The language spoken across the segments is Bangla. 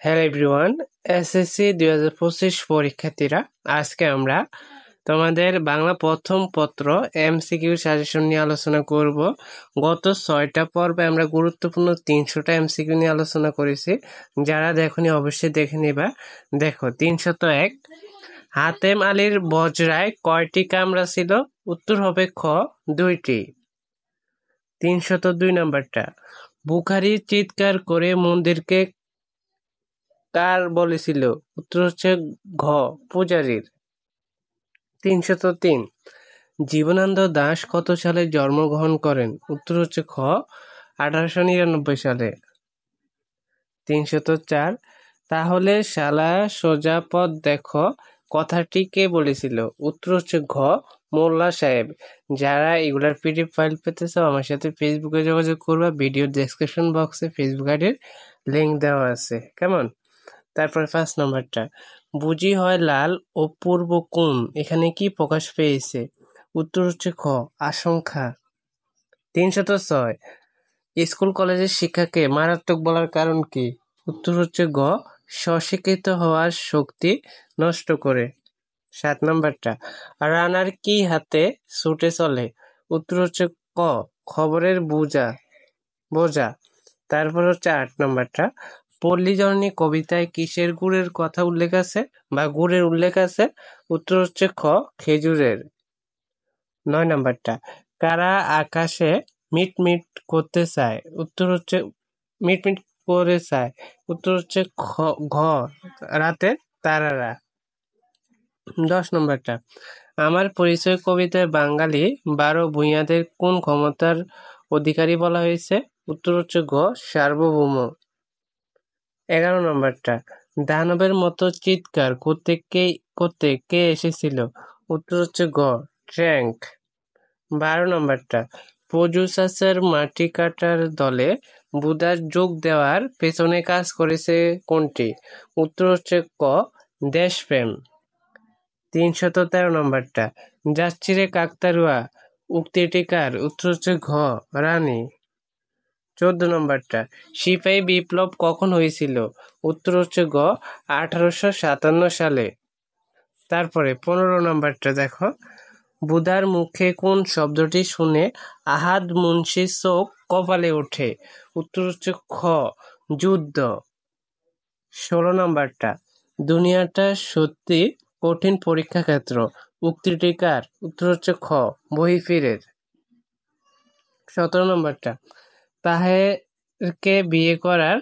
হ্যালো এভরিওয়ান, এসএসসি 2025 পরীক্ষার্থীরা, আজকে আমরা তোমাদের বাংলা প্রথম পত্র এমসিকিউ সাজেশন নিয়ে আলোচনা করব। গত 6টা পর্বে আমরা গুরুত্বপূর্ণ 300টা এমসিকিউ নিয়ে আলোচনা করেছি। যারা দেখনি অবশ্যই দেখে নিবা। দেখো, 301, হাতেম আলীর বজরায় কয়টি কামরা ছিল? উত্তর হবে খ, 2টি। 302 নাম্বারটা, বুখারী চিৎকার করে মন্দিরকে কার বলেছিল? উত্তর হচ্ছে ঘ, পূজারীর। 303, জীবনানন্দ দাশ কত সালে জন্মগ্রহণ করেন? উত্তর হচ্ছে খ, 1899 সালে। 304, তাহলে শালা সোজা পথ দেখো কথাটি কে বলেছিল? উত্তর হচ্ছে ঘ, মোল্লা সাহেব। যারা এগুলার পিডিএফ ফাইল পেতে চাও আমার সাথে ফেসবুকে যোগাযোগ করবা। ভিডিও ডেসক্রিপশন বক্সে ফেসবুক আইডির লিঙ্ক দেওয়া আছে, কেমন? তারপর 5 নম্বরটা, বুঝি হয় লাল অপূর্ব কোন এখানে কি প্রকাশ পেয়েছে? উত্তর হচ্ছে খ, আশঙ্কা। 306, স্কুল কলেজের শিক্ষাকে মারাত্মক বলার কারণ কি? উত্তর হচ্ছে গ, স্বশিক্ষিত হওয়ার শক্তি নষ্ট করে। 7 নম্বরটা, রানার কি হাতে ছুটে চলে? উত্তর হচ্ছে ক, খবরের বোঝা। তারপর হচ্ছে 8 নম্বরটা, পল্লীজননী কবিতায় কিসের গুড়ের কথা উল্লেখ আছে বা গুড়ের উল্লেখ আছে? উত্তর হচ্ছে খ, খেজুরের। 9 নম্বরটা, কারা আকাশে মিটমিট করতে চায়? উত্তর হচ্ছে মিটমিট করে চায়। উত্তর হচ্ছে ঘ, রাতের তারারা। 10 নম্বরটা, আমার পরিচয় কবিতায় বাঙালি 12 ভূঁইয়াদের কোন ক্ষমতার অধিকারী বলা হয়েছে? উত্তর হচ্ছে গ, সার্বভৌম। 11 নম্বরটা, দানবের মতো চিৎকার করতে কে এসেছিল? উত্তর হচ্ছে গ, ট্র্যাঙ্ক। 12 নম্বরটা, পজু চাচার মাটি কাটার দলে বুদার যোগ দেওয়ার পেছনে কাজ করেছে কোনটি? উত্তর হচ্ছে ক, দেশপ্রেম। 313 নম্বরটা, যাচ্ছি রে কাকতারুয়া উক্তিটি কার? উত্তর হচ্ছে ঘ, রানী। 14 নম্বরটা, সিপাহী বিপ্লব কখন হয়েছিল? উত্তর হচ্ছে গ, 1857 সালে। তারপরে 15 নম্বরটা দেখো, বুদার মুখে কোন শব্দটি শুনে আহাদ মুন্সির চোখ কপালে ওঠে? উত্তর হচ্ছে খ, যুদ্ধ। 16 নম্বরটা, দুনিয়াটা সত্যি কঠিন পরীক্ষা ক্ষেত্র উক্তিটি কার? উত্তর হচ্ছে খ, বহিফিরের। 17 নম্বরটা, তাহেরকে বিয়ে করার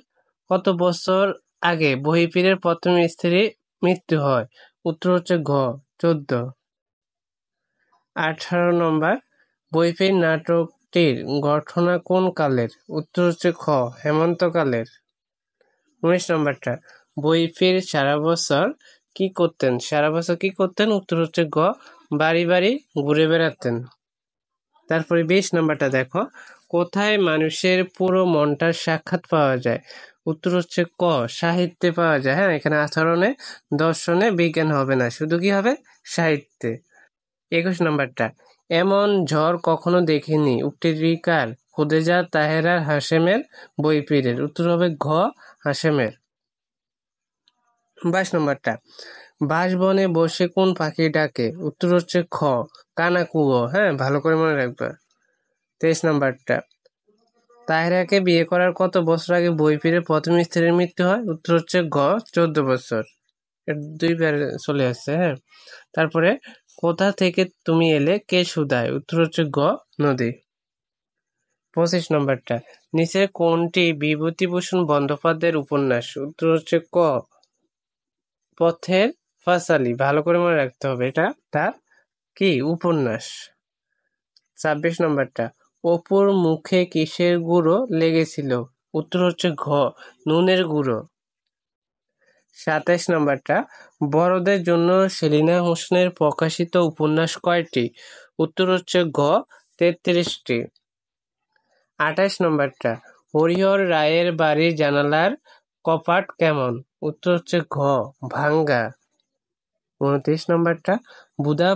কত বছর আগে বহিফিরের প্রথম স্ত্রী মৃত্যু হয়? উত্তর হচ্ছে ঘ, 14। 18 নম্বর, বহিফির নাটকটির ঘটনা কোন কালের? উত্তর হচ্ছে খ, হেমন্তকালের। 19 নম্বরটা, বহিফির সারা বছর কি করতেন? উত্তর হচ্ছে গ, বাড়ি বাড়ি ঘুরে বেড়াতেন। তারপরে 20 নম্বরটা দেখো, কোথায় মানুষের পুরো মনটার সাক্ষাৎ পাওয়া যায়? উত্তর হচ্ছে ক, সাহিত্যে পাওয়া যায়। হ্যাঁ, এখানে আচরণে, দর্শনে, বিজ্ঞান হবে না, শুধু কি হবে? সাহিত্যে। 21 নম্বরটা, এমন ঝড় কখনো দেখিনি উক্তিটি কার? খুদেজা তাহেরার হাশেমের বইপীরের। উত্তর হবে ঘ, হাশেমের। 22 নম্বরটা, বাঁশবনে বসে কোন পাখি ডাকে? উত্তর হচ্ছে খ, কানাকুয়ো। হ্যাঁ, ভালো করে মনে রাখবা। 23 নম্বরটা, তাহেরাকে বিয়ে করার কত বছর আগে বইপীরের প্রথম স্ত্রীর মৃত্যু হয়? উত্তর হচ্ছে ঘ, 14 বছর। দুইবার চলে আসছে। হ্যাঁ, তারপরে কোথা থেকে তুমি এলে কে শুধায়? উত্তর হচ্ছে গ, নদী। 25 নম্বরটা, নিচের কোনটি বিভূতিভূষণ বন্দ্যোপাধ্যায়ের উপন্যাস? উত্তর হচ্ছে ক, পথের পাঁচালী। ভালো করে মনে রাখতে হবে, এটা তার কি উপন্যাস। 26 নম্বরটা, অপুর মুখে কিসের গুঁড়ো লেগেছিল? উত্তর হচ্ছে ঘ, নুনের গুঁড়ো। 27 নম্বরটা, বড়দের জন্য সেলিনা হোসেনের প্রকাশিত উপন্যাস কয়টি? উত্তর হচ্ছে ঘ, 33টি। 28 নম্বরটা, হরিহর রায়ের বাড়ির জানালার কপাট কেমন? উত্তর হচ্ছে ঘ, ভাঙ্গা। 29 নম্বরটা, বুদা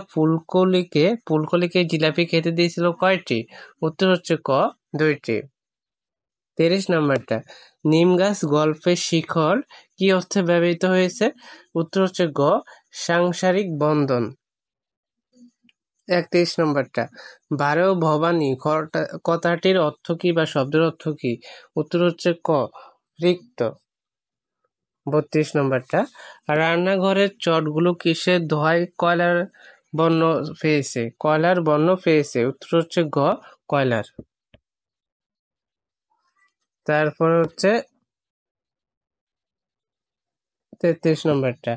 ফুলকলিকে জিলাপি খেতে দিয়েছিল কয়টি? উত্তর হচ্ছে ক, 2টি। 30 নম্বরটা, নিম গাছ গল্পের শিখর কি অর্থে ব্যবহৃত হয়েছে? উত্তর হচ্ছে গ, সাংসারিক বন্ধন। 31 নম্বরটা, বারো ভবানী কথাটির অর্থ কি বা শব্দের অর্থ কি? উত্তর হচ্ছে ক, রিক্ত। 32 নম্বরটা, রান্নাঘরের চটগুলো কিসের ধোঁয়ায় কয়লার বর্ণ পেয়েছে? কয়লার বর্ণ পেয়েছে। উত্তর হচ্ছে গ, কয়লার। তারপর হচ্ছে 33 নম্বরটা,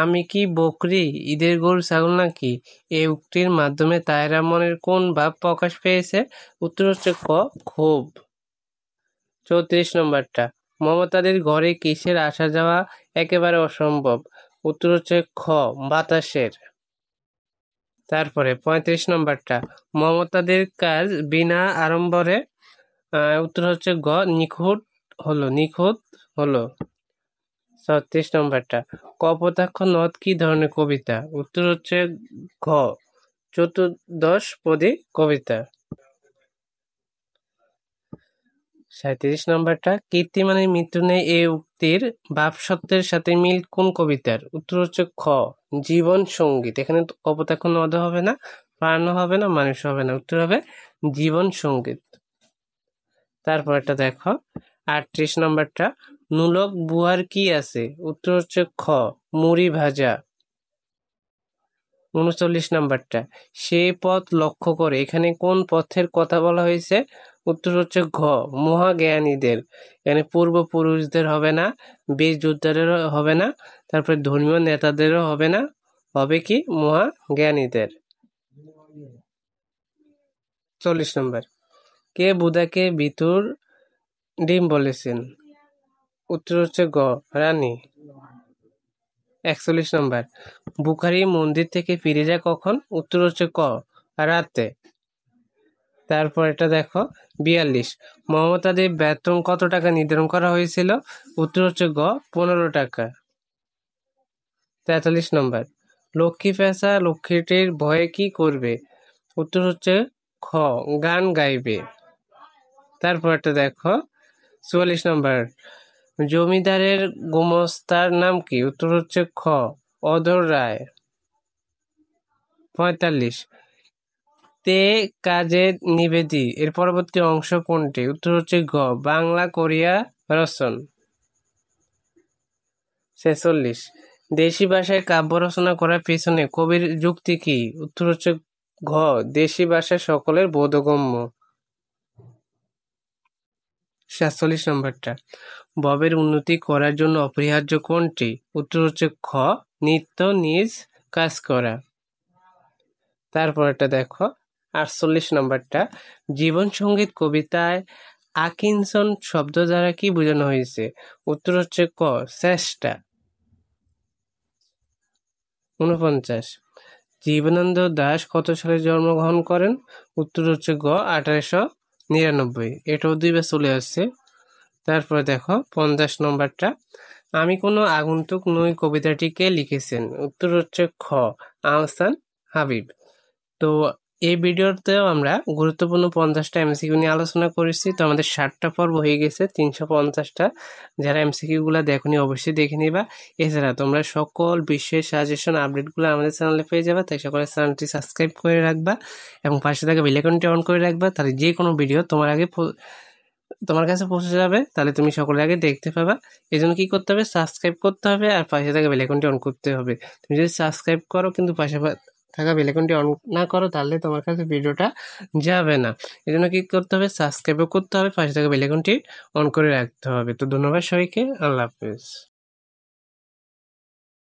আমি কি বকরি, ঈদের গরু, ছাগল নাকি? এই উক্তির মাধ্যমে তাহেরা মনের কোন ভাব প্রকাশ পেয়েছে? উত্তর হচ্ছে ক, ক্ষোভ। 34 নম্বরটা, মমতাদের ঘরে কিসের আসা যাওয়া একেবারে অসম্ভব? উত্তর হচ্ছে খ, বাতাসের। তারপরে 35 নম্বরটা, মমতাদের কাজ বিনা আড়ম্বরে, উত্তর হচ্ছে গ, নিখুঁত হলো। 36 নম্বরটা, কপোতাক্ষ নদ কি ধরনের কবিতা? উত্তর হচ্ছে ঘ, চতুর্দশ পদী কবিতা। 37 নম্বরটা, কীর্তিমানের মৃত্যু নেই এই উক্তির ভাবসত্বের সাথে মিল কোন কবিতার? উত্তর হচ্ছে খ, জীবন সঙ্গীত। এখানে কপোতাক্ষ নদ হবে না, প্রাণ হবে না, মানুষ হবে না, উত্তর হবে জীবন সঙ্গীত। তারপর একটা দেখো 38 নম্বরটা, নুলক বুয়ার কি আছে? উত্তর হচ্ছে খ, মুড়ি ভাজা। 39 নম্বরটা, সে পথ লক্ষ্য করে, এখানে কোন পথের কথা বলা হয়েছে? উত্তর হচ্ছে ঘ, মহাজ্ঞানীদের। এখানে পূর্বপুরুষদের হবে না, বীর যোদ্ধাদেরও হবে না, তারপরে ধর্মীয় নেতাদেরও হবে না, হবে কি মহাজ্ঞানীদের। 40 নম্বর, কে বুধাকে ভিতর ডিম বলেছেন? উত্তর হচ্ছে গ, রানী। 41 নম্বর, বুখারী মন্দির থেকে ফিরে যায় কখন? উত্তর হচ্ছে ক, রাতে। তারপর এটা দেখো 42, মমতাদের বেতন কত টাকা নির্ধারণ করা হয়েছিল? উত্তর হচ্ছে গ, 15 টাকা। 43 নম্বর, লক্ষ্মী পেঁচা লক্ষ্মীটির ভয়ে কি করবে? উত্তর হচ্ছে খ, গান গাইবে। তারপর এটা দেখো 44 নম্বর, জমিদারের গোমস্তার নাম কি? উত্তর হচ্ছে খ, অধর রায়। 45, তে কাজে নিবেদি এর পরবর্তী অংশ কোনটি? উত্তর হচ্ছে ঘ, বাংলা কোরিয়া রচন। 46, দেশি ভাষায় কাব্য রচনা করার পেছনে কবির যুক্তি কি? উত্তর হচ্ছে ঘ, দেশি ভাষা সকলের বোধগম্য। 47 নম্বরটা, ববের উন্নতি করার জন্য অপরিহার্য কোনটি? উত্তর হচ্ছে খ, নিত্য নিজ কাজ করা। তারপর এটা দেখো 48 নম্বরটা, জীবন সঙ্গীত কবিতায় আকিনসন শব্দ দ্বারা কি বোঝানো হয়েছে? উত্তর হচ্ছে ক, চেষ্টা। 49, জীবনানন্দ দাশ কত সালে জন্মগ্রহণ করেন? উত্তর হচ্ছে গ, 1899। এটাও দুইবার চলে আসছে। তারপরে দেখো 50 নম্বরটা, আমি কোনো আগন্তুক নই কবিতাটি কে লিখেছেন? উত্তর হচ্ছে খ, আহসান হাবিব। তো এই ভিডিওতেও আমরা গুরুত্বপূর্ণ 50টা এমসিকিউ নিয়ে আলোচনা করেছি। তো আমাদের 60টা পর্ব হয়ে গেছে, 350টা। যারা এমসিকিউ গুলা দেখনি অবশ্যই দেখে নিবা। এছাড়া তোমরা সকল বিষয়ের সাজেশন আপডেটগুলো আমাদের চ্যানেলে পেয়ে যাবে, তাই সকলের চ্যানেলটি সাবস্ক্রাইব করে রাখবা এবং পাশে থাকা বেল আইকনটি অন করে রাখবা, তাহলে যে কোনো ভিডিও তোমার কাছে পৌঁছে যাবে, তাহলে তুমি সকলের আগে দেখতে পাবা। এই জন্য কি করতে হবে? সাবস্ক্রাইব করতে হবে আর পাশে থাকা বেল আইকনটি অন করতে হবে। তুমি যদি সাবস্ক্রাইব করো কিন্তু পাশে থাকা বেল আইকনটি অন না করো, তাহলে তোমার কাছে ভিডিওটা যাবে না। এই জন্য কি করতে হবে? সাবস্ক্রাইবও করতে হবে, পাশে থাকা বেল আইকনটি অন করে রাখতে হবে। তো ধন্যবাদ সবাইকে, আল্লাহ হাফেজ।